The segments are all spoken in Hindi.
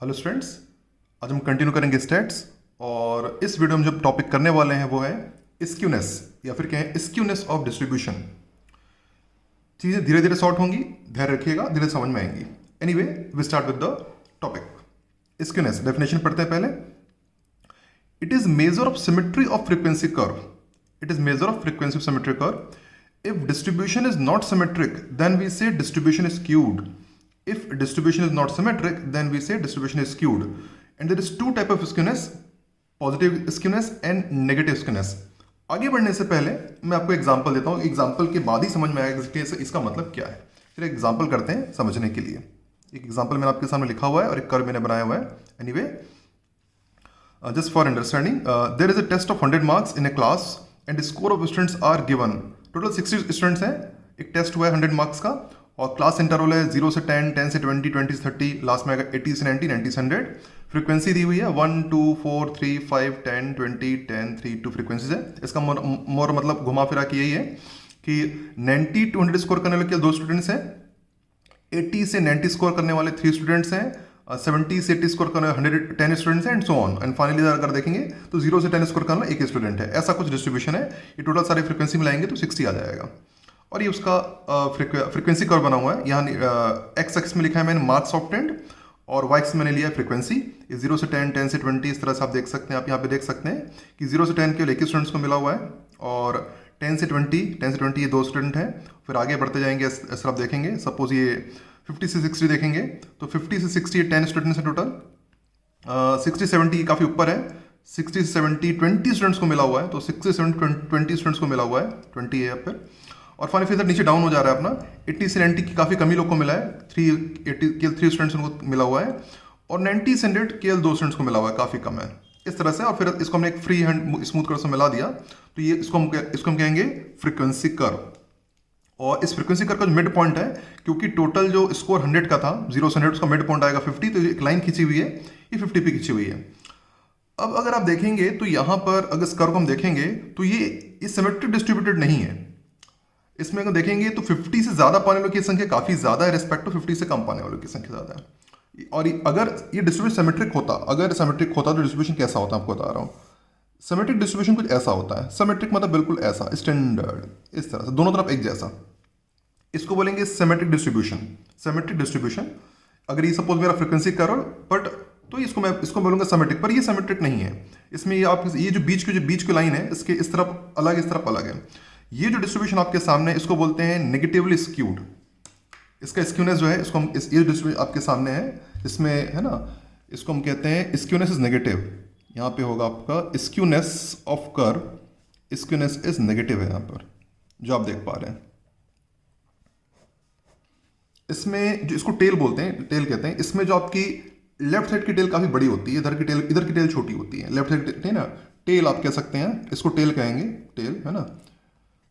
हेलो स्टूडेंट्स, आज हम कंटिन्यू करेंगे स्टैट्स। और इस वीडियो में जो टॉपिक करने वाले हैं वो है स्क्यूनेस या फिर कहें स्क्यूनेस ऑफ डिस्ट्रीब्यूशन। चीज़ें धीरे धीरे सॉर्ट होंगी, धैर्य रखिएगा, धीरे समझ में आएंगी। Anyway we start with the topic. Skewness definition पढ़ते हैं पहले। It is measure of symmetry of frequency curve. It is measure of frequency of symmetry curve. If distribution is not symmetric then we say distribution is skewed. If distribution is not symmetric, then we say distribution is skewed. And there is two type of skewness, positive skewness and negative skewness. आगे बढ़ने से पहले मैं आपको एग्जांपल देता हूँ। एग्जांपल के बाद ही समझ में आएगा कि इसका मतलब क्या है। फिर एग्जांपल करते हैं समझने के लिए। एक एग्जांपल मैंने आपके सामने लिखा हुआ है और एक कर्व मैंने बनाया हुआ है। Anyway just for understanding, there is a test of 100 marks in a class and score of students are given. Total 60 students हैं। एक टेस्ट हुआ है 100 मार्क्स का और क्लास इंटरवल है 0 से 10, 10 से 20, 20 से 30, लास्ट में आएगा 80 से 90, 90 से 100। फ्रीक्वेंसी दी हुई है 1, 2, 4, 3, 5, 10, 20, 10, 3, 2 फ्रीक्वेंसीज है। इसका मोर मतलब घुमा फिरा के यही है कि 90 to 100 स्कोर करने वाले केवल 2 स्टूडेंट्स हैं, 80 से 90 स्कोर करने वाले 3 स्टूडेंट्स हैं, 70 से 80 स्कोर करने वाले 110 स्टूडेंट्स हैं and so on. And finally अगर देखेंगे तो 0 से 10 स्कोर करने वाला एक स्टूडेंट है। ऐसा कुछ डिस्ट्रीब्यूशन है। ये टोटल सारे फ्रीक्वेंसी मिलाएंगे तो 60 आ जाएगा। और ये उसका फ्रीक्वेंसी कर्व बना हुआ है। यहाँ एक्स एक्स में लिखा है मैंने मार्क्स ऑब्टेन्ड और वाई एक्स में मैंने लिया है फ्रीक्वेंसी। ये 0 से 10, 10 से 20 इस तरह से आप देख सकते हैं। आप यहाँ पे देख सकते हैं कि 0 से 10 केवल 1 स्टूडेंट्स को मिला हुआ है और 10 से 20 ये 2 स्टूडेंट हैं। फिर आगे बढ़ते जाएंगे इस तरफ देखेंगे। सपोज ये 50 से 60 देखेंगे तो 50 से 60 10 स्टूडेंट्स हैं टोटल। 60 70 काफ़ी ऊपर है। 60 से 70 20 स्टूडेंट्स को मिला हुआ है, तो 60 से 70 20 स्टूडेंट्स को मिला हुआ है, 20 है यहाँ पर। और फाइनली फिर नीचे डाउन हो जा रहा है अपना। 80 से 90 की काफ़ी कमी लोग को मिला है, 3 स्टूडेंट्स उनको मिला हुआ है और 90 से 100 केवल 2 स्टूडेंट्स को मिला हुआ है, काफ़ी कम है इस तरह से। और फिर इसको हमने एक फ्री हैंड स्मूथ कर्व से मिला दिया तो ये इसको हम कहेंगे फ्रीक्वेंसी कर्व। और इस फ्रीक्वेंसी कर्व का जो मिड पॉइंट है, क्योंकि टोटल जो स्कोर 100 का था 0 से 100, उसका मिड पॉइंट आएगा 50, तो एक लाइन खींची हुई है, ये 50 पे खींची हुई है। अब अगर आप देखेंगे तो यहाँ पर अगर इस कर्व को हम देखेंगे तो ये सिमेट्रिक डिस्ट्रीब्यूटेड नहीं है। इसमें अगर देखेंगे तो 50 से ज़्यादा पाने वालों की संख्या काफ़ी ज़्यादा है रिस्पेक्ट टू 50 से कम पाने वालों की संख्या ज़्यादा है। और अगर ये डिस्ट्रीब्यूशन सिमेट्रिक होता, अगर सिमेट्रिक होता तो डिस्ट्रीब्यूशन कैसा होता आपको बता रहा हूँ। सिमेट्रिक डिस्ट्रीब्यूशन कुछ ऐसा होता है। सिमेट्रिक मतलब बिल्कुल ऐसा स्टैंडर्ड, इस तरह से दोनों तरफ एक जैसा। इसको बोलेंगे सिमेट्रिक डिस्ट्रीब्यूशन। सिमेट्रिक डिस्ट्रीब्यूशन अगर ये सपोज मेरा फ्रिक्वेंसी कर्व बट तो मैं इसको बोलूँगा सिमेट्रिक, पर ये सिमेट्रिक नहीं है। इसमें ये जो बीच की लाइन है इसके इस तरफ अलग, इस तरफ अलग है। ये जो डिस्ट्रीब्यूशन आपके सामने है इसको बोलते हैं नेगेटिवली स्क्यूड। इसका स्क्यूनेस जो है इसको हम ये डिस्ट्रीब्यूशन आपके सामने है इसमें है ना, इसको हम कहते हैं स्क्यूनेस इज नेगेटिव। यहाँ पे होगा आपका skewness of curve, skewness is negative है यहाँ पर जो आप देख पा रहे हैं। इसमें जो इसको टेल बोलते हैं, टेल कहते हैं। इसमें जो आपकी लेफ्ट साइड की टेल काफ़ी बड़ी होती है, इधर की टेल छोटी होती है। लेफ्ट साइड है ना, टेल आप कह सकते हैं, इसको टेल कहेंगे, टेल है ना।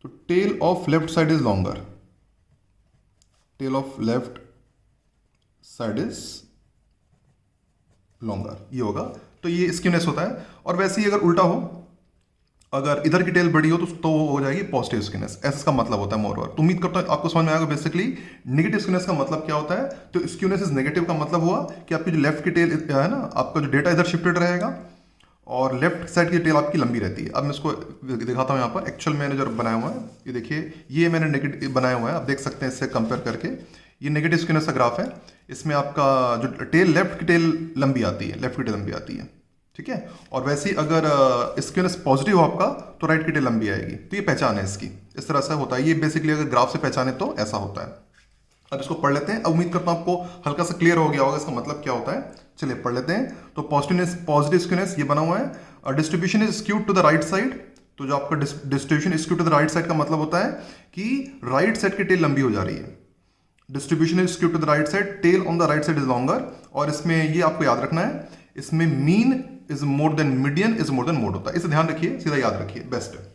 तो tail of left side is longer, tail of left side is longer, ये होगा। तो ये स्क्यूनेस होता है। और वैसे ही अगर उल्टा हो, अगर इधर की टेल बड़ी हो तो वो हो जाएगी पॉजिटिव स्क्यूनेस। ऐसा इसका मतलब होता है मोर ओवर। तो उम्मीद करता हूँ आपको समझ में आएगा बेसिकली नेगेटिव स्क्यूनेस का मतलब क्या होता है। तो स्क्यूनेस इज नेगेटिव का मतलब हुआ कि आपकी जो लेफ्ट की टेल है ना, आपका जो डेटा इधर शिफ्टेड रहेगा और लेफ्ट साइड की टेल आपकी लंबी रहती है। अब मैं इसको दिखाता हूँ यहाँ पर। एक्चुअल मैंने जो बनाया हुआ है ये देखिए, ये मैंने नेगेटिव बनाया हुआ है, आप देख सकते हैं इससे कंपेयर करके। ये नेगेटिव स्क्यूनेस का ग्राफ है। इसमें आपका जो टेल लेफ्ट की टेल लंबी आती है, लेफ्ट की टेल लंबी आती है, ठीक है। और वैसे ही अगर स्क्यूनेस पॉजिटिव हो आपका तो राइट की टेल लंबी आएगी। तो ये पहचान है इसकी, इस तरह से होता है। ये बेसिकली अगर ग्राफ से पहचाने तो ऐसा होता है। अब इसको पढ़ लेते हैं। अब उम्मीद करता हूँ आपको हल्का सा क्लियर हो गया होगा इसका मतलब क्या होता है। चलिए पढ़ लेते हैं। तो पॉजिटिव स्क्यूनेस ये बना हुआ है। Distribution is skewed to the right side. तो जो आपका distribution skewed to the right side का मतलब होता है कि राइट साइड की टेल लंबी हो जा रही है। Distribution is skewed to the right side, tail on the right side is longer. और इसमें ये आपको याद रखना है, इसमें mean is more than median is more than mode होता है। इसे ध्यान रखिए, सीधा याद रखिए, बेस्ट है।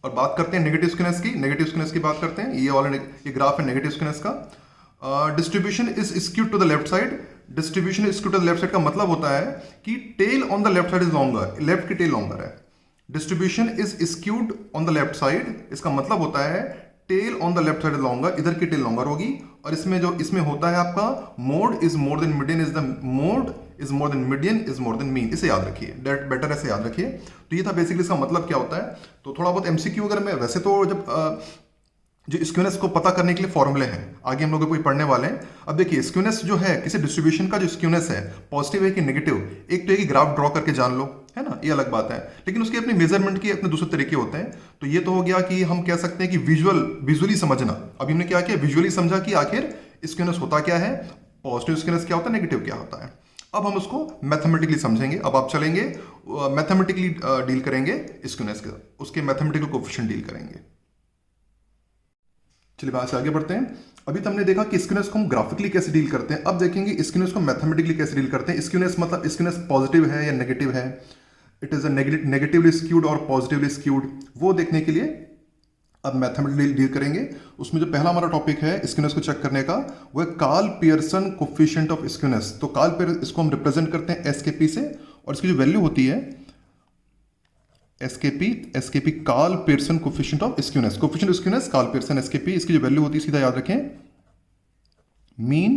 और बात करते हैं नेगेटिव स्क्यूनेस की। नेगेटिव स्क्यूनेस की बात करते हैं। ये वाला ये ग्राफ है नेगेटिव स्क्यूनेस का। Distribution is skewed to the left side. Distribution is skewed to the left side का मतलब होता है कि tail on the left side is longer, left की टेल लॉन्गर है। Distribution is skewed on the left side, इसका मतलब होता है tail on the left side longer, इधर की टेल लॉन्गर होगी, और इसमें जो इसमें होता है आपका mode is more than median is the mode is more than median is more than mean. इसे याद रखिए, डेट बेटर ऐसे याद रखिए। तो ये था बेसिकली इसका मतलब क्या होता है। तो थोड़ा बहुत एमसीक्यू अगर मैं वैसे तो जब जो स्क्यूनेस को पता करने के लिए फॉर्मूले हैं आगे हम लोग कोई पढ़ने वाले हैं। अब देखिए स्क्यूनेस जो है किसी डिस्ट्रीब्यूशन का जो स्क्यूनेस है पॉजिटिव है कि नेगेटिव, एक तो है कि ग्राफ ड्रॉ करके जान लो, है ना, ये अलग बात है, लेकिन उसके अपने मेजरमेंट के अपने दूसरे तरीके होते हैं। तो ये तो हो गया कि हम कह सकते हैं कि विजुअली समझना। अभी हमने क्या किया, विजुअली समझा कि आखिर स्क्यूनेस होता क्या है, पॉजिटिव स्क्यूनेस क्या होता है, नेगेटिव क्या होता है। अब हम उसको मैथमेटिकली समझेंगे। अब आप चलेंगे मैथमेटिकली डील करेंगे स्क्यूनेस के, उसके मैथमेटिकल कोफिशिएंट डील करेंगे। चलिए बात से आगे बढ़ते हैं। अभी तो हमने देखा कि स्क्यूनेस को हम ग्राफिकली कैसे डील करते हैं, अब देखेंगे स्क्यूनेस को मैथमेटिकली कैसे डील करते हैं। स्क्यूनेस मतलब स्क्यूनेस पॉजिटिव है या नेगेटिव है, it is a negatively skewed और पॉजिटिवली स्क्यूड, वो देखने के लिए अब मैथमेटिकली डील करेंगे। उसमें जो पहला हमारा टॉपिक है स्क्यूनेस को चेक करने का वो है Karl Pearson coefficient of skewness. तो कार्ल पियर्सन इसको हम रिप्रेजेंट करते हैं एसकेपी से, और इसकी जो वैल्यू होती है SKP Karl Pearson coefficient of skewness, coefficient of skewness Karl Pearson SKP, इसकी जो वैल्यू होती है सीधा याद रखें, mean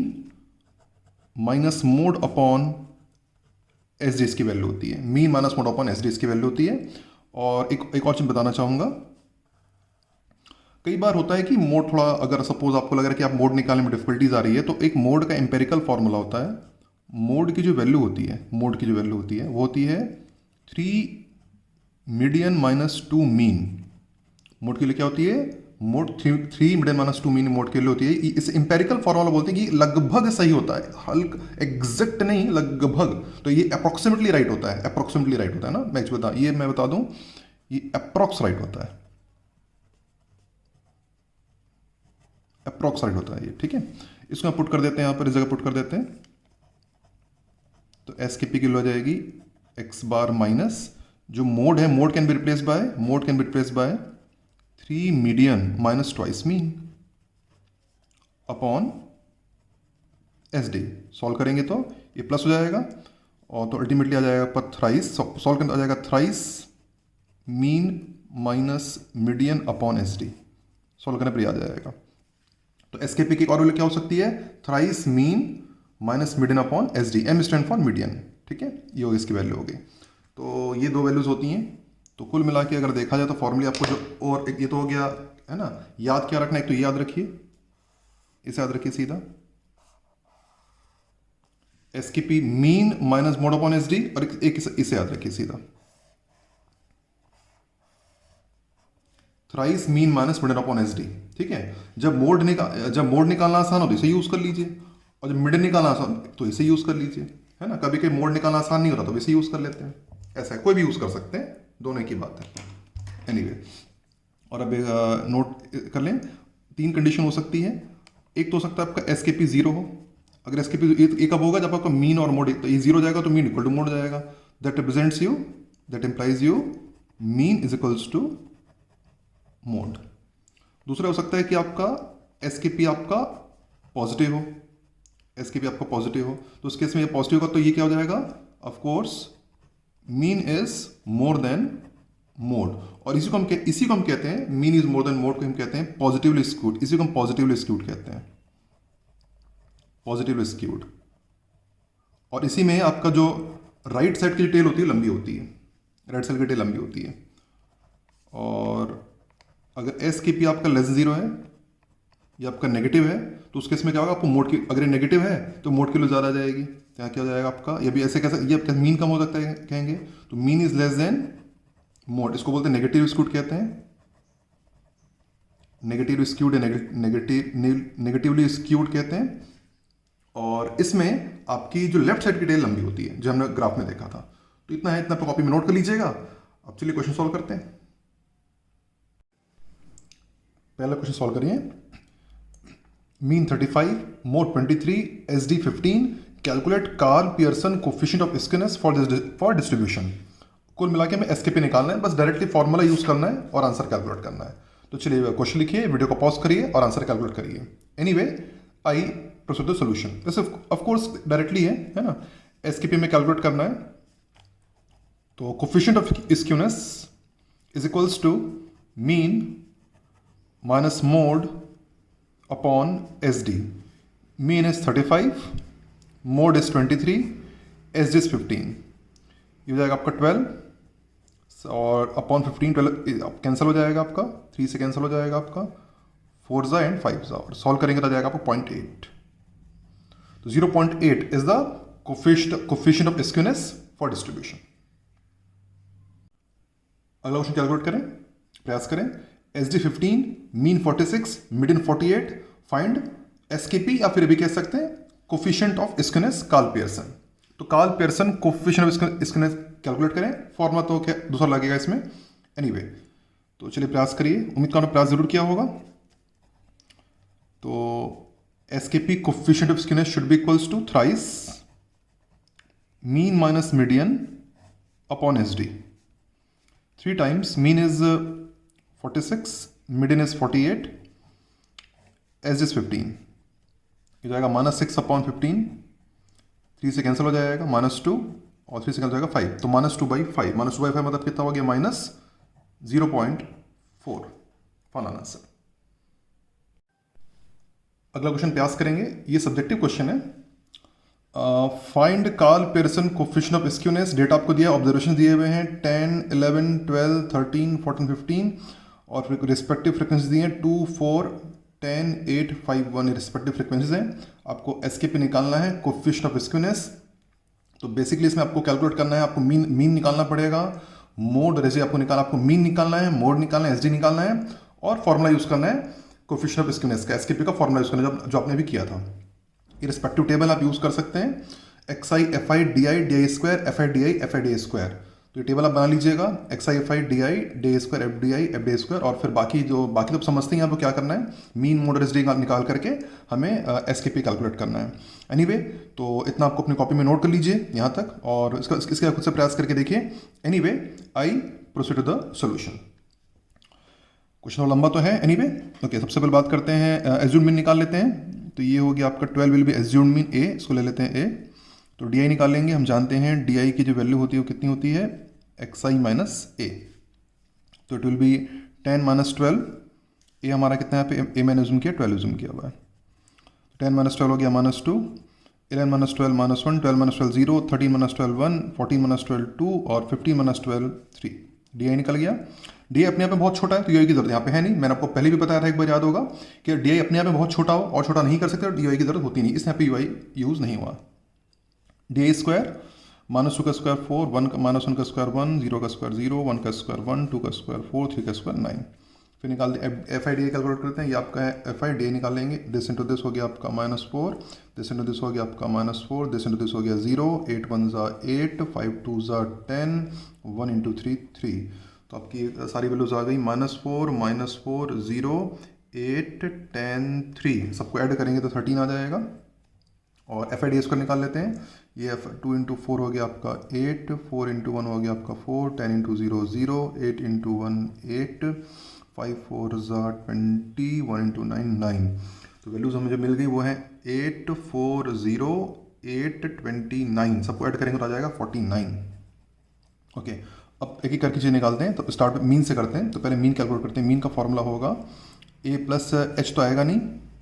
minus mode upon S D इसकी वैल्यू होती है, mean minus mode upon S D इसकी वैल्यू होती है। और एक और चीज बताना चाहूंगा, कई बार होता है कि मोड थोड़ा, अगर सपोज आपको लग रहा है कि आप मोड निकालने में डिफिकल्टीज आ रही है, तो एक मोड का एम्पेरिकल फॉर्मूला होता है। मोड की जो वैल्यू होती है, मोड की जो वैल्यू होती है वो होती है 3 मीडियन माइनस 2 मीन। मोड के लिए क्या होती है, mode 3 median minus 2 mean mode के लिए होती है। इस एम्पेरिकल फॉर्मूला बोलते हैं कि लगभग सही होता है, हल्क एग्जैक्ट नहीं, लगभग। तो ये अप्रोक्सीमेटली राइट होता है, अप्रोक्सीमेटली राइट होता है ना। मैं बता दूं ये अप्रोक्स राइट होता है, अप्रोक्स राइट होता है ये, ठीक है। इसको हम पुट कर देते हैं, यहां पर इस जगह पुट कर देते हैं। तो एस के पी की लो जाएगी एक्स बार माइनस, जो मोड है, mode can be replace by 3 median minus twice mean upon S D. Solve करेंगे तो ये प्लस हो जाएगा, और तो अल्टीमेटली आ जाएगा पर थ्राइस, सॉल्व करने आ जाएगा thrice mean minus median upon S D, solve करने पर ये आ जाएगा। तो एस के पी की और वैल्यू क्या हो सकती है, thrice mean minus median upon S D, M stand for median, ठीक है, ये होगी इसकी वैल्यू होगी। तो ये दो वैल्यूज होती हैं। तो कुल मिला के अगर देखा जाए तो फॉर्मूले आपको जो, और एक ये तो हो गया है ना, याद क्या रखना है, एक तो याद रखिए, इसे याद रखिए सीधा, एस के P mean minus mode upon S D, और एक इसे याद रखिए सीधा, thrice mean minus median upon S D, ठीक है। जब मोड निकालना आसान हो तो इसे यूज कर लीजिए, और जब मीडियन निकालना आसान तो इसे यूज कर लीजिए, है ना। कभी कभी मोड निकालना आसान नहीं होता तो इसे यूज कर लेते हैं, ऐसा है, कोई भी यूज कर सकते हैं, दोनों की बात है। एनीवे, और अब नोट कर लें, 3 कंडीशन हो सकती है। एक तो हो सकता है आपका एस के पी जीरो हो, अगर एस के पी ये कब होगा, जब आपका मीन और मोड, तो ये जीरो जाएगा तो मीन इक्वल टू मोड जाएगा, that represents you, that implies you mean is equals to mode. दूसरा हो सकता है कि आपका एस के पी आपका पॉजिटिव हो, एस के पी आपका पॉजिटिव हो, तो उस केस में ये पॉजिटिव होगा तो ये क्या हो जाएगा, of course mean is more than mode, और इसी को हम कहते हैं, mean is more than mode को हम कहते हैं पॉजिटिवली स्क्यूड, इसी को हम पॉजिटिवली स्क्यूड कहते हैं, पॉजिटिवली स्क्यूड। और इसी में आपका जो राइट साइड की टेल होती है लंबी होती है, राइट साइड की टेल लंबी होती है। और अगर एस के पी आपका लेस जीरो है, ये आपका नेगेटिव है, तो उस केस में क्या होगा, आपको मोड की, अगर ये नेगेटिव है तो मोड की वैल्यू ज़्यादा आ जाएगी, क्या क्या हो जाएगा आपका, ये भी ऐसे कैसे, ये मीन कम हो सकता है कहेंगे, तो mean is less than mode, इसको बोलते हैं नेगेटिव स्क्यूड कहते हैं, नेगेटिव स्क्यूड या नेगेटिवली स्क्यूड कहते हैं। और इसमें आपकी जो लेफ्ट साइड की टेल लंबी होती है, जो हमने ग्राफ में देखा था। तो इतना है, इतना पे कॉपी में नोट कर लीजिएगा। अब चलिए क्वेश्चन सॉल्व करते हैं। पहला क्वेश्चन सॉल्व करिए, mean 35, mode 23, S D 15, calculate Karl Pearson coefficient of skewness for distribution. कुल मिला के हमें एस के पी निकालना है, बस डायरेक्टली फॉर्मूला यूज करना है और आंसर कैलकुलेट करना है। तो चलिए क्वेश्चन लिखिए, वीडियो को पॉज करिए और आंसर कैलकुलेट करिए। Anyway, I proceed the solution. जैसे ऑफ कोर्स डायरेक्टली है ना, एस के पी में कैलकुलेट करना है। तो coefficient of skewness is equals to mean minus mode upon S D. Mean is 35, mode is 23, S D is 15। ये हो जाएगा आपका 12 और अपॉन 15, 12 कैंसिल हो जाएगा आपका, 3 से कैंसिल हो जाएगा आपका, 4 ज़ा एंड 5 ज़ा, और सॉल्व करेंगे तो आ जाएगा आपको 0.8। तो 0.8 is the coefficient of skewness for distribution. अगला क्वेश्चन कैलकुलेट करें, प्रयास करें। S D 15, mean 46, median 48, find SKP, या फिर भी कह सकते हैं coefficient of skewness Karl Pearson. तो Karl Pearson coefficient of skewness calculate करें, फॉर्मूला तो क्या दूसरा लगेगा इसमें एनीवे। तो चलिए प्रयास करिए, उम्मीद करना प्रयास जरूर किया होगा। तो SKP coefficient of skewness should be equals to thrice mean minus median upon S D. 3 times mean is 46, median is 48, S is 15। ये जाएगा -6 अपॉन 15, 3 से कैंसिल हो जाएगा, -2 और 3 से कैंसिल हो जाएगा 5। तो -2/5, -2/5 मतलब कितना हो गया, -0.4 फाइनल आंसर। अगला क्वेश्चन प्रयास करेंगे, ये सब्जेक्टिव क्वेश्चन है। Find Karl Pearson coefficient of skewness. Data आपको दिया, ऑब्जर्वेशन दिए हुए हैं 10, 11, 12, 13, 14, 15 और रिस्पेक्टिव फ्रिक्वेंसी दिए हैं 2, 4, 10, 8, 5, 1 रिस्पेक्टिव फ्रिक्वेंसीज हैं। आपको एसकेपी निकालना है, कोफिशिएंट ऑफ स्क्यूनेस। तो बेसिकली इसमें आपको कैलकुलेट करना है, आपको मीन निकालना पड़ेगा, मोड रेजे आपको मीन निकालना है, मोड निकालना है, एसडी निकालना है और फॉर्मूला यूज करना है कोफिशिएंट ऑफ स्क्यूनेस का, एसकेपी का फॉर्मूला यूज करना है जो आपने भी किया था। ये रिस्पेक्टिव टेबल आप यूज कर सकते हैं, x I F I D I D I square, F I D I square. तो ये टेबल आप बना लीजिएगा, x I F I D I square, F D I square, और फिर बाकी तो समझते हैं आपको क्या करना है, मीन मोड एस डी निकाल करके हमें एसकेपी कैलकुलेट करना है। एनीवे, तो इतना आपको अपनी कॉपी में नोट कर लीजिए यहाँ तक, और इसका खुद से प्रयास करके देखिए। Anyway, I proceed to the solution. Question लंबा तो है, एनीवे ओके। सबसे पहले बात करते हैं, एज्यूम्ड मीन निकाल लेते हैं। तो ये हो गया आपका 12 विल बी एज्यूम्ड मीन ए, इसको ले लेते हैं ए। तो डी आई निकालेंगे, हम जानते हैं डी आई की जो वैल्यू होती है वो कितनी होती है, एक्स आई माइनस ए। तो इट विल बी 10 माइनस 12, ए हमारा कितना है पे, ए मैंने जूम किया, 12 जूम किया हुआ है। 10 माइनस 12 हो गया -2, 11 माइनस 12 -1, 12 माइनस 12 0, 13 माइनस 12 1, 14 माइनस 12 2 और 15 माइनस 12 3। डी आई निकल गया। डी अपने आप में बहुत छोटा है तो डी की जरूरत यहाँ पे है नहीं। मैंने आपको पहले भी बताया था, एक बार याद होगा कि डी अपने आप में बहुत छोटा हो और छोटा नहीं कर सकते, और डी की जरूरत होती नहीं, इस यहाँ पे यूआई यूज नहीं हुआ। डी स्क्वायर -2 का स्क्वायर 4, 1 -1 का स्क्वायर 1, 0 का स्क्वायर 0, 1 का स्क्वायर 1, 2 का स्क्वायर 4, 3 का स्क्वायर 9। फिर निकाल एफ आई डी कैलकुलेट करते हैं, ये आपका है एफ आई डी निकालेंगे। दिस इंटू दिस हो गया आपका -4, दिस इंटू दिस हो गया आपका -4, दिस इंटू दिस हो गया 0, 8 1 ज़ा 8, 5 2 ज़ा 10, 1 इंटू 3 3। तो आपकी सारी वैल्यूज आ गई, -4, -4, 0, 8, 10, 3। सबको ऐड करेंगे तो 13 आ जाएगा। और एफ आई डी इसको निकाल लेते हैं। ये 2 इंटू 4 हो गया आपका 8, 4 इंटू 1 हो गया आपका 4, 10 इंटू 0 0, 8 इंटू 1 8, 5 4 ज़ा 20, 1 इंटू 9 9। तो वैल्यूज हमें जो मिल गई वो है 8 4 0 8 29। सबको ऐड करेंगे तो आ जाएगा 49। ओके, अब एक एक करके चीज़ निकालते हैं। तो स्टार्ट मीन से करते हैं। तो पहले मीन कैलकुलेट करते हैं। मीन का फॉर्मूला होगा ए प्लस एच, तो आएगा नहीं,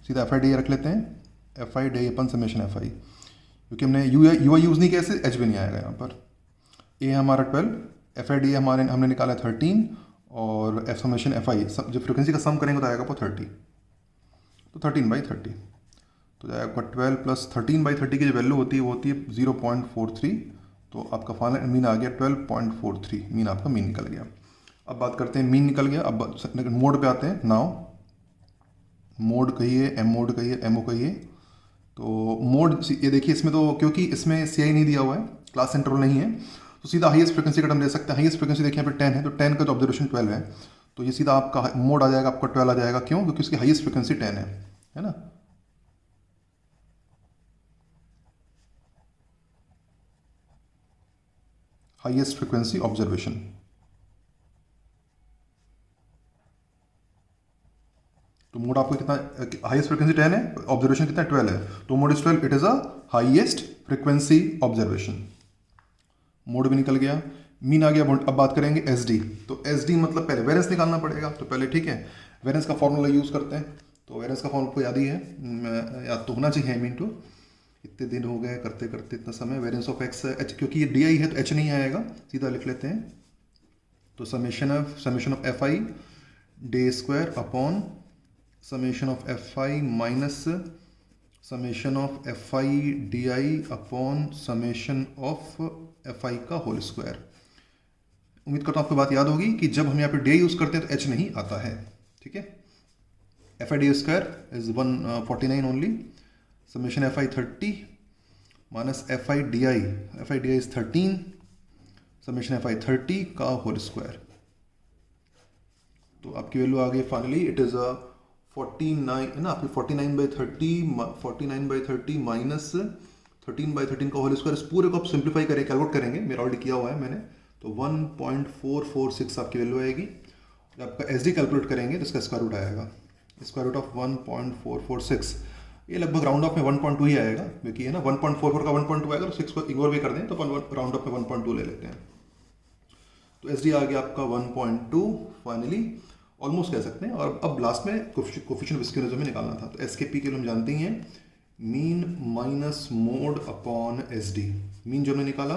सीधा एफ आई डी रख लेते हैं। F I D upon summation F आई, क्योंकि हमने यू आई यूज़ नहीं किया, ऐसे एच भी नहीं आएगा यहाँ पर। ए हमारा 12, एफ आई डी हमने निकाला 13, और एफ समेशन एफ आई जो फ्रिक्वेंसी का सम करेंगे तो आएगा आपको 30। तो 13/30 तो जाएगा 12 प्लस 13/30 की जो वैल्यू होती है वो होती है 0.43। तो आपका फाइनल मीन आ गया 12.43। मीन आपका मीन निकल गया। अब बात करते हैं, मीन निकल गया, अब मोड पे आते हैं। नाउ मोड कहिए, एम मोड कहिए, एमओ कहिए। तो मोड ये देखिए, इसमें तो क्योंकि इसमें सीआई नहीं दिया हुआ है, क्लास इंटरवल नहीं है, तो सीधा हाईएस्ट फ्रिक्वेंसी का हम ले सकते हैं। हाईएस्ट फ्रिक्वेंसी देखिए यहाँ पे 10 है, तो 10 का जो ऑब्जर्वेशन 12 है, तो ये सीधा आपका मोड आ जाएगा, आपका 12 आ जाएगा। क्यों? क्योंकि उसकी हाईएस्ट फ्रिक्वेंसी 10 है ना। हाईएस्ट फ्रिक्वेंसी ऑब्जर्वेशन, तो मोड आपको कितना, हाईएस्ट फ्रिक्वेंसी 10 है, ऑब्जर्वेशन कितना 12 है, तो mode is 12, it is a highest frequency observation. Mode भी निकल गया। मीन आ गया। अब बात करेंगे एस डी। तो एस डी मतलब पहले वेरिएंस निकालना पड़ेगा, तो पहले ठीक है वेरिएंस का फॉर्मूला यूज़ करते हैं। तो वेरिएंस का फॉर्मूला को याद ही है, याद तो होना चाहिए। मीन टू इतने दिन हो गए करते करते इतना समय। वेरिएंस ऑफ एक्स एच, क्योंकि ये डी आई है तो एच नहीं आएगा, सीधा लिख लेते हैं। तो summation of F I day square upon summation of F I minus summation of F I D I upon summation of F I का होल स्क्वायर। उम्मीद करता हूँ आपको बात याद होगी कि जब हम यहाँ पे डी यूज़ करते हैं तो एच नहीं आता है, ठीक है। F I D square is 149 only, summation F I 30 minus F I D I is 13 summation F आई 30 का होल स्क्वायर। तो आपकी वैल्यू आ गई फाइनली, इट इज़ 49 है ना आपकी 49/30 माइनस 13/13 का होल स्क्वायर। इस पूरे को आप सिंप्लीफाई करें, कैलकुलेट करेंगे, मेरा ऑलरेडी किया हुआ है मैंने। तो 1.446 आपकी वैल्यू आएगी। जब आपका एस डी कैलकुलेट करेंगे तो इसका स्क्वायर रूट आएगा, स्क्वायर रूट ऑफ 1.446। ये लगभग राउंड ऑफ में 1.2 ही आएगा, क्योंकि है ना 1.44 का 1.2 आएगा, तो 6 को इग्नोर भी कर दें तो अपन राउंड ऑफ में 1.2 ले लेते हैं। तो एस डी आ गया आपका 1.2 फाइनली, ऑलमोस्ट कह सकते हैं। और अब लास्ट में कोफिशिएंट ऑफ स्क्यूनेस में निकालना था। तो एस के पी के लिए हम जानते ही हैं, mean minus mode upon S D. Mean जो हमने निकाला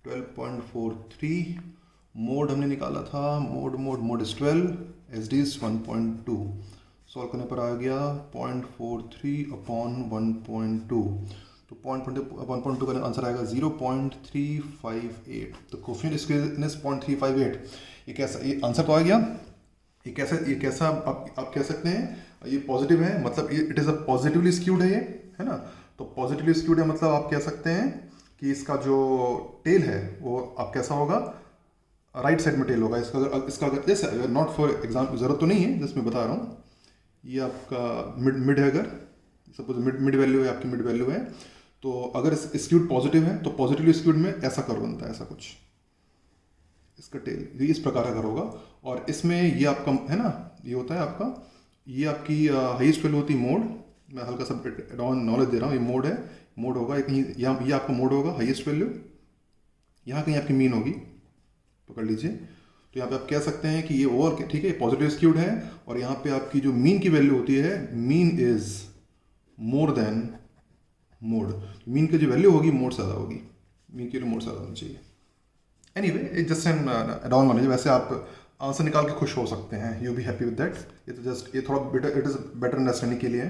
12.43, मोड हमने निकाला था mode is 12, S D is 1.2। Solve करने पर आ गया 0.43 अपॉन 1.2। तो 1.2 का आंसर आएगा 0.358। तो कोफिशिएंट स्क्यूनेस 0.358। ये कैसा, ये आंसर तो आ गया। ये कैसा आप कह सकते हैं, ये पॉजिटिव है, मतलब it is a positively skewed है, ये है ना। तो पॉजिटिवली स्क्यूड है मतलब आप कह सकते हैं कि इसका जो टेल है वो आप कैसा होगा, राइट साइड में टेल होगा इसका अगर जैसे नॉट फॉर एग्जाम्पल, ज़रूरत तो नहीं है जैसे मैं बता रहा हूँ। ये आपका मिड है, अगर सपोज मिड वैल्यू है, आपकी मिड वैल्यू है, तो अगर स्क्यूड पॉजिटिव है तो पॉजिटिवली स्क्यूड में ऐसा कर्व बनता है, ऐसा कुछ इसका टेल ये इस प्रकार का कर्व होगा। और इसमें ये आपका है ना, ये होता है आपका, ये आपकी हाईएस्ट वैल्यू होती है मोड। मैं हल्का सा नॉलेज दे रहा हूँ, ये मोड है, मोड होगा कहीं यहाँ, ये आपका मोड होगा हाईएस्ट वैल्यू, यहाँ कहीं आपकी मीन होगी, पकड़ लीजिए। तो यहाँ पे आप कह सकते हैं कि ये ओवर, ठीक है, पॉजिटिव स्क्यूड है। और यहाँ पे आपकी जो मीन की वैल्यू होती है, mean is more than mode. Mean की जो वैल्यू होगी मोड से ज़्यादा होगी, मीन की वैल्यू मोड से ज़्यादा होनी चाहिए। Anyway it just an down knowledge. वैसे आप आंसर निकाल के खुश हो सकते हैं, you be happy with that. ये तो जस्ट ये थोड़ा better, it is better understanding के लिए।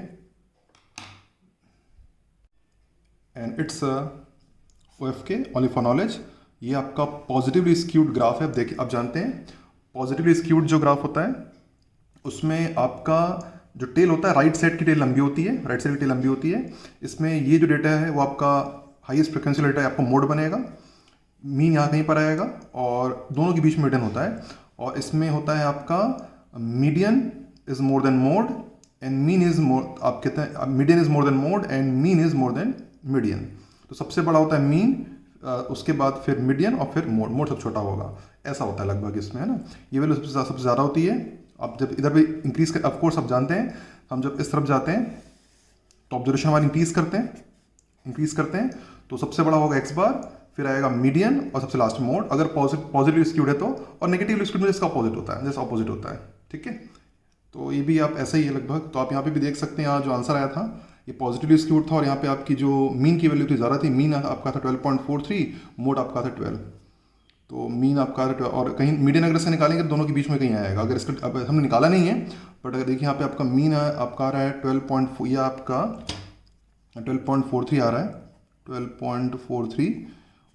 And it's OFK only for knowledge. ये आपका पॉजिटिवली स्क्यूड ग्राफ है। अब देखिए, आप जानते हैं पॉजिटिवली स्क्यूड जो ग्राफ होता है उसमें आपका जो टेल होता है, राइट साइड की टेल लंबी होती है, राइट साइड की टेल लंबी होती है। इसमें ये जो डेटा है वो आपका हाईएस्ट फ्रिक्वेंसी डेटा है, आपका मोड बनेगा, मीन यहाँ कहीं पर आएगा और दोनों के बीच में मीडियन होता है। और इसमें होता है आपका median is more than mode and mean is मोर, आप कहते हैं median is more than mode and mean is more than median. तो सबसे बड़ा होता है मीन, उसके बाद फिर मीडियन और फिर मोड, मोड सबसे छोटा होगा, ऐसा होता है लगभग इसमें, है ना। ये वैल्यू सबसे ज़्यादा होती है। आप जब इधर भी इंक्रीज कर, ऑफकोर्स आप जानते हैं, हम जब इस तरफ जाते हैं तो ऑब्जर्वेशन हमारी इंक्रीज करते हैं तो सबसे बड़ा होगा एक्स बार, फिर आएगा मीडियन और सबसे लास्ट मोड। अगर पॉजिटिव स्क्यूड है तो, और नेगेटिव स्क्यूड में इसका अपोजिट होता है, जैसा अपोजिट होता है, ठीक है। तो ये भी आप ऐसा ही है लगभग। तो आप यहाँ पे भी देख सकते हैं, यहाँ जो आंसर आया था ये पॉजिटिवली स्क्यूड था और यहाँ पे आपकी जो मीन की वैल्यू थी ज़्यादा थी। मीन आपका था 12.43, मोड आपका था 12। तो मीन आपका था 12 और कहीं मीडियन अगर से निकालेंगे तो दोनों के बीच में कहीं आएगा। अगर इसका अब हमने निकाला नहीं है, बट अगर देखिए यहाँ पे आपका मीन आपका आ रहा है 12. ये आपका 12.43 आ रहा है, 12.43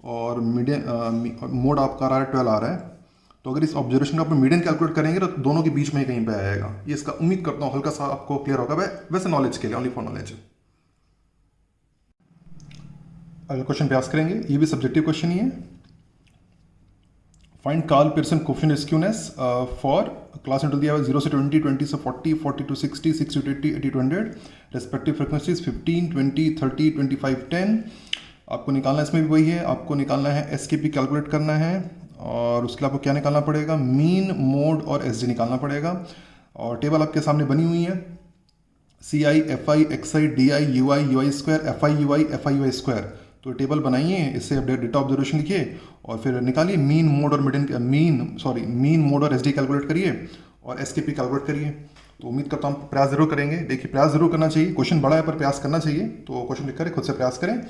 और मीडियन मोड आपका आ रहा है 12 आ रहा है। तो अगर इस ऑब्जर्वेशन का आप मीडियन कैलकुलेट करेंगे तो दोनों के बीच में ही कहीं पे आएगा। ये इसका उम्मीद करता हूँ हल्का सा आपको क्लियर होगा, वैसे नॉलेज के लिए, ओनली फॉर नॉलेज। अगला क्वेश्चन प्रयास करेंगे, ये भी सब्जेक्टिव क्वेश्चन ही है। Find Karl Pearson coefficient skewness for class interval दिया हुआ 0 से 20, 20 से 40, 40 to 60, 60 to 80, 80 to 100, respective frequencies 15, 20, 30, 25, 10। आपको निकालना इसमें भी वही है, आपको निकालना है SKP कैलकुलेट करना है और उसके लिए आपको क्या निकालना पड़ेगा, मीन, मोड और SD निकालना पड़ेगा। और टेबल आपके सामने बनी हुई है, CI, FI, XI, DI, UI, UI square, FI, UI, FI, UI square. तो टेबल बनाइए, इससे डेटा ऑब्जर्वेशन लिखिए और फिर निकालिए मीन मोड और मीन मोड और एसडी कैलकुलेट करिए और एसकेपी कैलकुलेट करिए। तो उम्मीद करता हूँ प्रयास जरूर करेंगे। देखिए प्रयास जरूर करना चाहिए, क्वेश्चन बड़ा है पर प्रयास करना चाहिए, तो क्वेश्चन लिख कर खुद से प्रयास करें।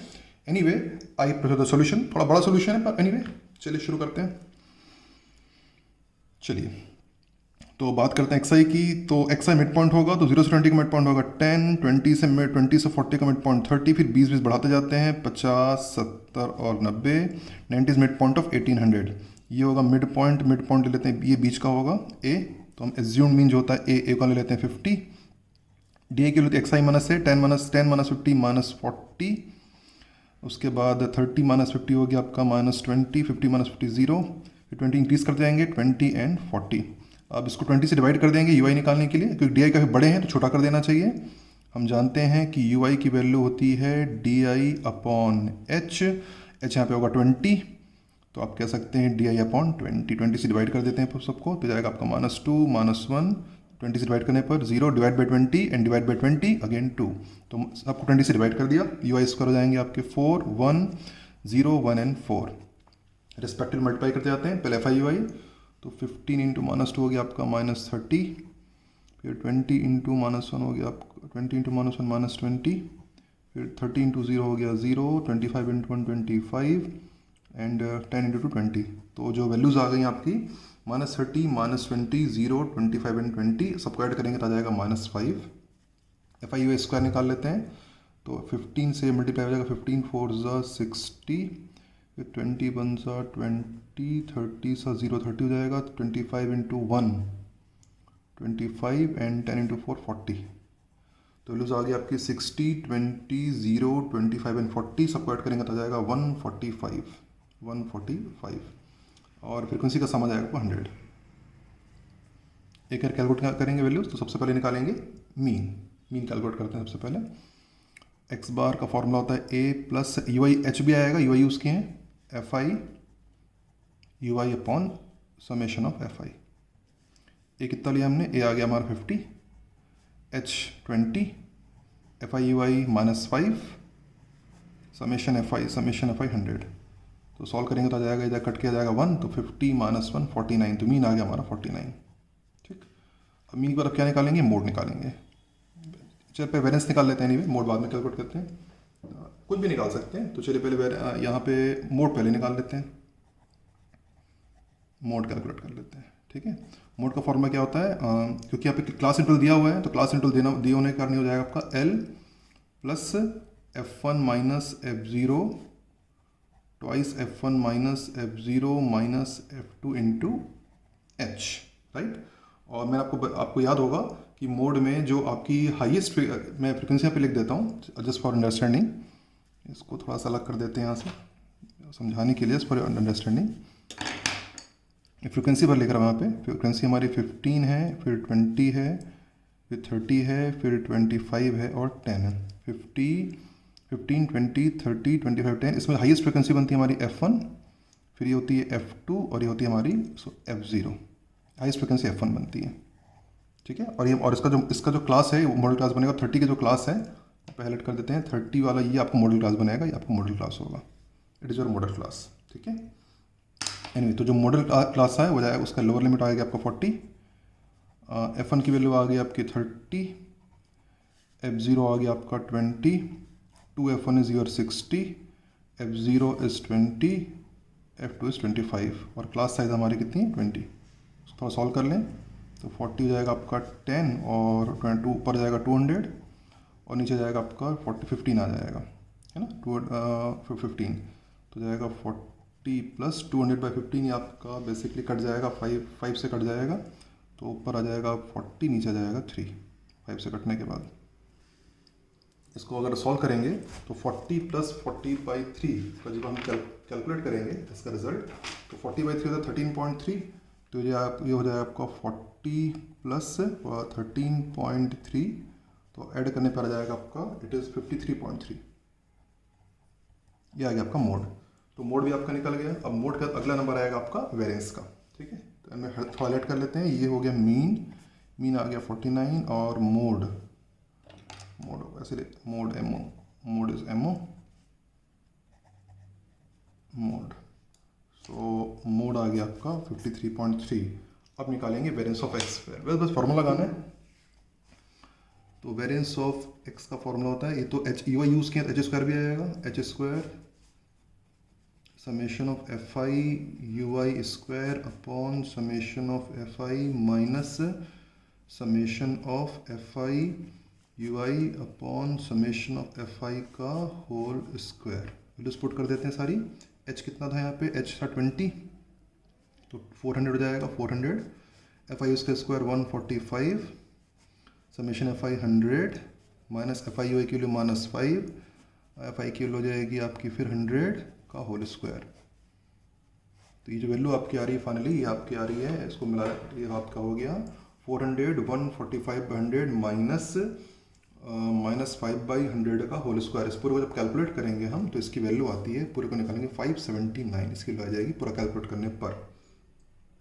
Anyway I present the solution, थोड़ा बड़ा सॉल्यूशन है पर एनीवे चलिए शुरू करते हैं। चलिए तो बात करते हैं एक्सआई की। तो एक्सआई मिड पॉइंट होगा तो 0 से 20 का मिड पॉइंट होगा 10, 20 से 40 का मिड पॉइंट 30, फिर 20 बढ़ाते जाते हैं 50, 70 और 90, 90 मिड पॉइंट ऑफ 1800। ये होगा मिड पॉइंट ले लेते हैं, ये बीच का होगा ए, तो हम एज्यूम मीन जो होता है ए का ले लेते हैं 50। डी के लिए एक्सआई माइनस है 10 माइनस 50 माइनस 40, उसके बाद 30 माइनस 50 हो गया आपका माइनस 20, 50 माइनस 50 0, फिर 20 इंक्रीज करते जाएंगे 20 एंड 40। अब इसको 20 से डिवाइड कर देंगे यूआई निकालने के लिए, क्योंकि डी काफ़ी बड़े हैं तो छोटा कर देना चाहिए। हम जानते हैं कि यूआई की वैल्यू होती है डी आई अपॉन एच यहाँ पे होगा 20, तो आप कह सकते हैं डी आई अपॉन 20 से डिवाइड कर देते हैं सबको, तो जाएगा आपका -2 -1, 20 से डिवाइड करने पर 0 divide by 20 and divide by 20 again 2, तो आपको 20 से डिवाइड कर दिया। यूआई स्क्वायर हो जाएंगे आपके 4, 1, 0, 1 एंड 4, रिस्पेक्टिव मल्टीप्लाई करते जाते हैं। पहले एफ आई यूआई, तो 15 इंटू -2 हो गया आपका -30, फिर 20 इंटू -1 हो गया आपका 20 इंटू -1 -20, फिर 30 इंटू 0 हो गया 0, 25 इंटू 1 25 एंड 10 इंटू 2 20। तो जो वैल्यूज़ आ गई आपकी -30, -20, 0, 25 एंड 20 सबको ऐड करेंगे तो आ जाएगा -5। एफ आई यूआई स्क्वायर निकाल लेते हैं, तो 15 से मल्टीप्लाई हो जाएगा 15 4 60, फिर 20 1 20, 30 सा 0 30 हो जाएगा, 25 इंटू 1 25 एंड 10 इंटू 4 40। तो वैल्यूज आ गई आपकी 60, 20, 0, 25 एंड 40 सबको ऐड करेंगे तो आ जाएगा 145 और फ्रीक्वेंसी का सम आ जाएगा आपको 100। एक बार कैलकुलेट करेंगे वैल्यूज, तो सबसे पहले निकालेंगे मीन कैलकुलेट करते हैं। सबसे पहले एक्स बार का फॉर्मूला होता है ए प्लस यूआई एच भी आएगा, यूआई यूज़ किए हैं, F I U I upon summation of F I. A कितना लिया हमने, ए आ गया हमारा 50, H 20, F I U I -5, summation F I 100। तो सॉल्व करेंगे तो आ जाएगा, इधर कट के आ जाएगा 1, तो 50 -1 49, तो मीन आ गया हमारा 49। ठीक, अब मीन पर अब क्या निकालेंगे, मोड निकालेंगे। चलिए पे वेरिएंस निकाल लेते हैं, एनीवे मोड बाद में कैलकुलेट करते हैं, कुछ भी निकाल सकते हैं। तो चलिए पहले यहाँ पे मोड पहले निकाल लेते हैं, मोड कैलकुलेट कर लेते हैं। ठीक है, मोड का फॉर्मूला क्या होता है, क्योंकि यहाँ पे क्लास इंटरवल दिया हुआ है तो क्लास इंटरवल दिए होने के कारण हो जाएगा आपका L plus F1 minus F0 twice F1 minus F0 minus F2 into H, right. और मैं आपको याद होगा कि मोड में जो आपकी हाईएस्ट, मैं फ्रिक्वेंसी यहाँ पे लिख देता हूँ जस्ट फॉर अंडरस्टैंडिंग, इसको थोड़ा सा अलग कर देते हैं यहाँ से समझाने के लिए, फॉर अंडरस्टैंडिंग। फ्रिक्वेंसी पर लिख रहा हूँ यहाँ पे, फ्रिक्वेंसी हमारी 15 है, फिर 20 है, फिर 30 है, फिर 25 है और 10 है। 15, 20, 30, 25, 10, इसमें हाईएस्ट फ्रिक्वेंसी बनती है हमारी F1, फिर ये होती है F2 और ये होती है हमारी F0। हाईएस्ट फ्रिक्वेंसी F1 बनती है। ठीक है, और इसका जो क्लास है वो मॉडल क्लास बनेगा। 30 का जो क्लास है पहले कर देते हैं, 30 वाला ये आपको मॉडल क्लास बनेगा, ये आपको मॉडल क्लास होगा, it is your model class. ठीक है, एनीवे तो जो मॉडल क्लास है वो जाएगा, उसका लोअर लिमिट आएगा आपका 40, F1 की वैल्यू आ गई आपकी 30, F0 आ गया आपका 20, 2F1 is your 60, F0 is 20, F2 is 25 और क्लास साइज हमारी कितनी है 20। थोड़ा सॉल्व कर लें तो 40 हो जाएगा आपका 10 और 22 ऊपर जाएगा 200 और नीचे जाएगा आपका 15 आ जाएगा, है ना, 15 तो जाएगा 40 प्लस 200/15, ये आपका बेसिकली कट जाएगा 5 से कट जाएगा, तो ऊपर आ जाएगा 40, नीचे जाएगा 3 5 से कटने के बाद। इसको अगर सॉल्व करेंगे तो 40 प्लस 40/3 का जब हम कैलकुलेट करेंगे इसका रिजल्ट, तो 40/3 होता है 13.3, तो ये हो जाएगा आपका 40 प्लस 13.3, तो ऐड करने पर आ जाएगा आपका इट इज़ 53.3। ये आ गया आपका मोड, तो मोड भी आपका निकल गया। अब मोड का अगला नंबर आएगा आपका वेरिएंस का। ठीक है, तो हमें थोड़ा ऐड कर लेते हैं, ये हो गया मीन आ गया 49 और मोड ऐसे mode is M O, mode. So mode आ गया आपका 53.3। अब निकालेंगे वेरिएंस ऑफ एक्स स्क्वायर। बस फार्मूला लगाना है। तो वेरिएंस ऑफ एक्स का फॉर्मूला होता है, ये तो एच यू यूज़ किया, एच स्क्वायर भी आएगा, H square summation of F I U I square upon summation of F I minus summation of F I U I upon summation of F I का होल स्क्वायर। वैल्यूज पुट कर देते हैं सारी। एच कितना था यहाँ पे, एच था 20, तो 400 हो जाएगा, 400 एफ आई उसका square 145 summation F I 100 minus F I U I की वैल्यू -5, एफ आई की वैल्यू हो जाएगी आपकी फिर 100 का होल स्क्वायर। तो ये जो वैल्यू आपकी आ रही है फाइनली, ये आपकी आ रही है, इसको मिला ये आपका हो गया 400 145/100 माइनस 5/100 का होल स्क्वायर। इस पूरे को जब कैलकुलेट करेंगे हम तो इसकी वैल्यू आती है, पूरे को निकालेंगे 579 इसकी वैल्यू आ जाएगी पूरा कैलकुलेट करने पर।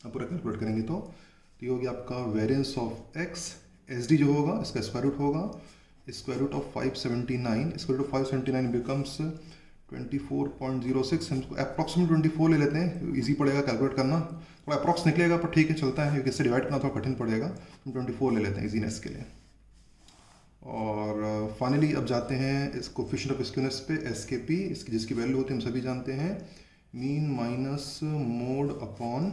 अब पूरा कैलकुलेट करेंगे तो ये हो गया आपका variance of X. S D जो होगा इसका स्क्वायर रूट होगा, square root of 579, square root of 579 becomes 24.06। हम इसको अप्रॉक्सीमेट 24 ले लेते हैं, इजी पड़ेगा कैलकुलेट करना, थोड़ा अप्रॉक्स निकलेगा पर ठीक है चलता है, क्योंकि इससे डिवाइड करना थोड़ा कठिन पड़ेगा। हम 24 ले लेते हैं इजीनेस के लिए। और फाइनली अब जाते हैं इस कोफिशिएंट ऑफ स्क्यूनेस पे, एस के पी, इसकी जिसकी वैल्यू होती है हम सभी जानते हैं, mean minus mode upon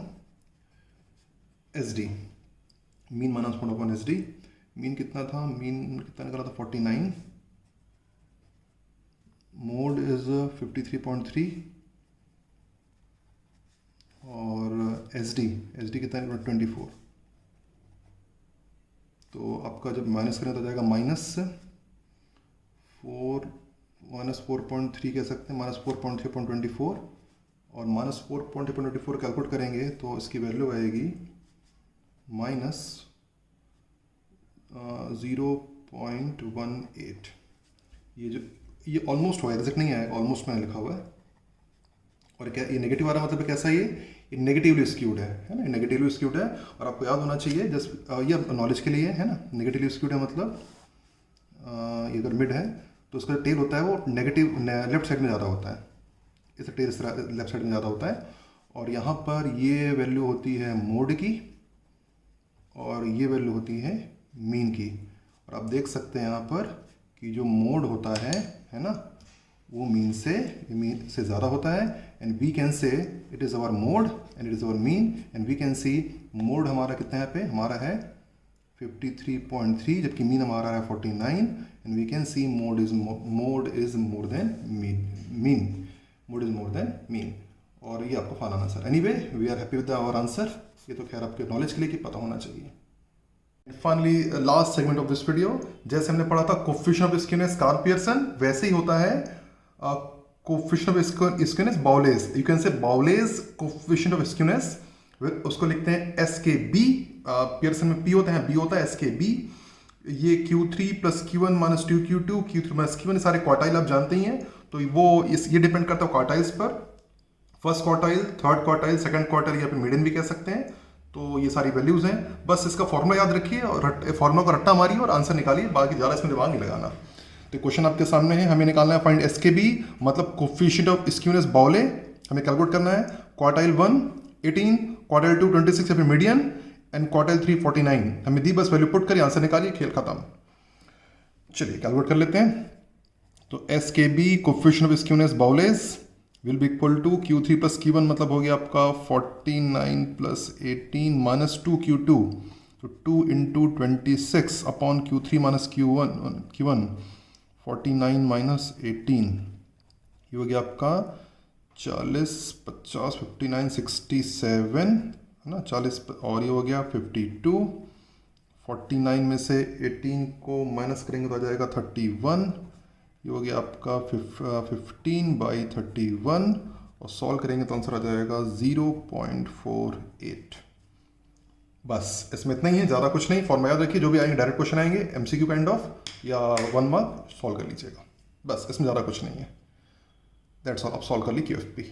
S D. Mean minus mode upon S D. Mean कितना था, मीन कितना निकला था 49, मोड इज 53.3 और एस डी कितना निकला 24। तो आपका जब माइनस करें तो जाएगा -4.3 कह सकते हैं, -4.3.24 और -4.3.24 कैलकुलेट करेंगे तो इसकी वैल्यू आएगी -0.18। ये ऑलमोस्ट होगा, एग्जैक्ट नहीं आएगा, ऑलमोस्ट मैंने लिखा हुआ है। और क्या ये नेगेटिव आ रहा है, मतलब कैसा ये नेगेटिवली स्क्यूड है ना, नेगेटिवली स्क्यूड है। और आपको याद होना चाहिए जस्ट ये नॉलेज के लिए है ना, नेगेटिवली स्क्यूड है मतलब ये अगर मिड है तो उसका टेल होता है वो नेगेटिव लेफ्ट साइड में ज़्यादा होता है, इस टेल लेफ्ट साइड में ज़्यादा होता है। और यहाँ पर ये वैल्यू होती है मोड की और ये वैल्यू होती है मीन की। और आप देख सकते हैं यहाँ पर कि जो मोड होता है ना, वो मीन से ज़्यादा होता है। And we can say it is our mode and it is our mean. And we can see mode हमारा कितना है पे, हमारा है 53.3, जबकि मीन हमारा है 49। And we can see mode is more than mean, mode is more than mean. और ये आपको final answer. Anyway we are happy with our answer. ये तो खैर आपके नॉलेज के लिए कि पता होना चाहिए। Finally last segment of this video, जैसे हमने पढ़ा था coefficient of skewness Karl Pearson, वैसे ही होता है coefficient of skewness Bowley's. You can say Bowley's coefficient of skewness, उसको लिखते हैं एस के बी। पियर्सन में पी होता है, बी होता है, एस के बी। ये Q3 + Q1 - 2Q2, Q3 - Q1 सारे क्वार्टाइल आप जानते ही हैं। तो वो ये डिपेंड करता है क्वार्टाइल्स पर, first quartile, third quartile, second quartile या फिर मीडियन भी कह सकते हैं। तो ये सारी वैल्यूज हैं, बस इसका फॉर्मूला याद रखिए और फॉर्मूला को रट्टा मारिए और आंसर निकालिए, बाकी ज़्यादा इसमें दिमाग नहीं लगाना। तो क्वेश्चन आपके सामने है, हमें निकालना है फाइंड एस के बी, मतलब कोफिशिएंट ऑफ स्क्यूनेस बाउले हमें कैलकुलेट करना है। क्वार्टाइल 1 18, क्वार्टाइल 2 26 या फिर मीडियन, एंड क्वार्टाइल 3 49 हमें दी, बस वैल्यू पुट करिए, आंसर निकालिए, खेल खत्म। चलिए कैलकुलेट कर लेते हैं। तो S K B coefficient of skewness Bowley's will be equal to Q3 + Q1, मतलब हो गया आपका 49 + 18 - 2Q2, तो 2 × 26 अपॉन Q3 - Q1 49 - 18, ये हो गया आपका 40 50 59 67 है ना, 40 और ये हो गया 52। 49 में से 18 को माइनस करेंगे तो आ जाएगा 31, ये हो गया आपका 15/31 और सॉल्व करेंगे तो आंसर आ जाएगा 0.48। बस इसमें इतना ही है, ज़्यादा कुछ नहीं। फॉर्मूला याद रखिए, जो भी आएंगे डायरेक्ट क्वेश्चन आएंगे MCQ काइंड ऑफ या 1 मार्क, सॉल्व कर लीजिएगा, बस इसमें ज़्यादा कुछ नहीं है। That's all. आप सॉल्व कर ली QFP।